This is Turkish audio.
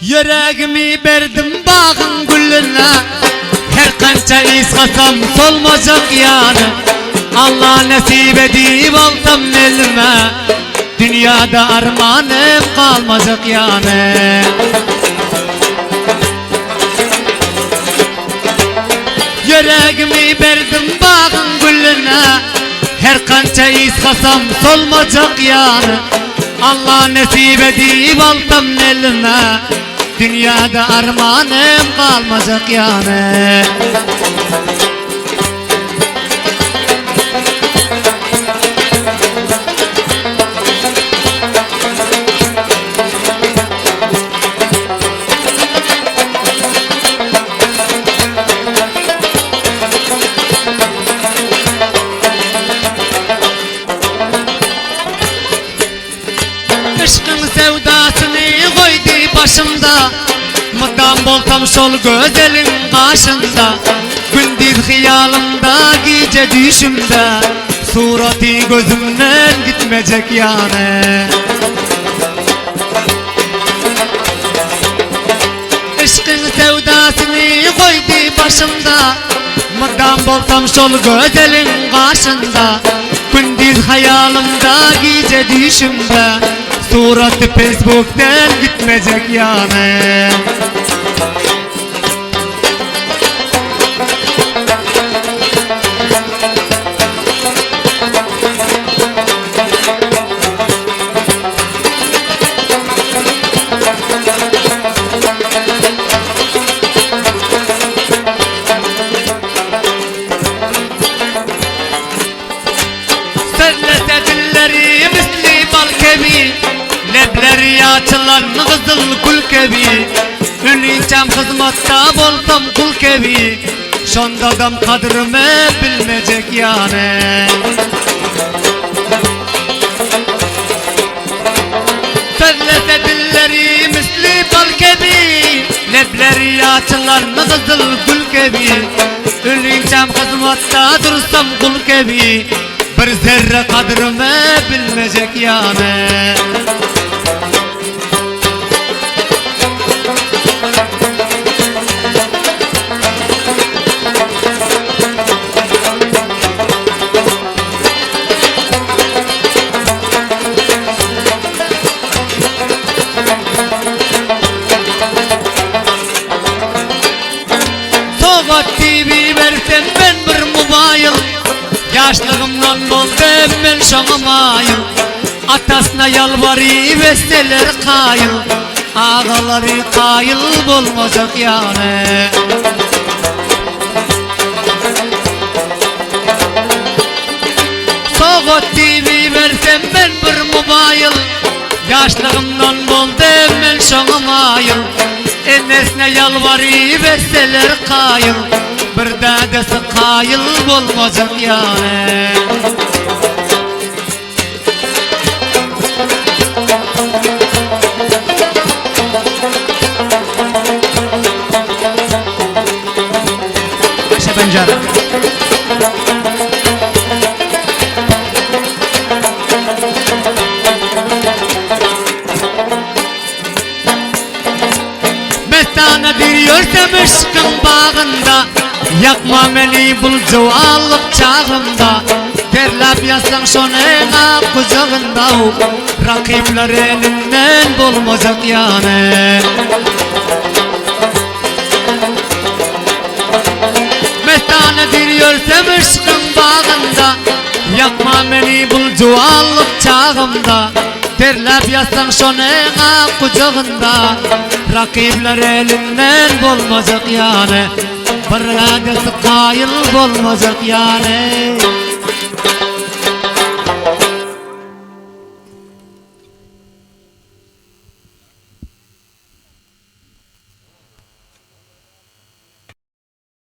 Yüreğimi verdim bağın gülüne, her kança istasam solmayacak yani. Allah nasip edip alsam elime, dünyada armanım kalmayacak yani. Yüreğimi verdim bağın gülüne, her kança istasam solmayacak yani. Allah nasip edip alsam elime, dünyada armanım kalmayacak yani. Aşkın sevdasını koydu başımda, mıdam boltam sol gözelin karşında. Gündüz hıyalımda, gece düşümde, suratı gözümden gitmeyecek yani. Aşkın sevdasını koydu başımda, mıdam boltam sol gözelin karşında. Gündüz hayalımda, gece düşümde, suratı Facebook'ten gitmeyecek yani. Sözlese dilleri misli bal kebi, lebleri açılan kızıl gül kebi. Ünlüycem hizmatta bolsam kul kebi, şonda adam kadrımı bilmeyecek yani. Sözlese dilleri misli bal kebi, lebleri açılan kızıl gül kebi. Ünlüycem hizmatta dursam kul kebi, bir zerre kadrımı bilmeyecek yani. Soğuk TV versem ben bir mobayıl, yaşlığımdan bozdum ben şoğamayım. Atasına yalvarı vesseler kayıl, ağaları kayıl bulmayacak yani. Soğuk TV versem ben bir mobayıl, yaşlığımdan bozdum ben şoğamayım. Enesine yalvarı vesseler kayıl, bir dadesi kayıl bulmayacak yani. Ayşe Pencer. Mestana diriyorsam aşkın bağında, yakma beni bul cuvallık çağımda. Terlap yazsan şonuna kucağında, rakipler elinden bulmayacak yani. Mestana diriyorsam aşkın bağında, yakma beni bul cuvallık çağımda. Terlap yazsan şonuna kucağında, rakipler elinden bulmayacak yani. Bir adesi kayıl bulmayacak yani.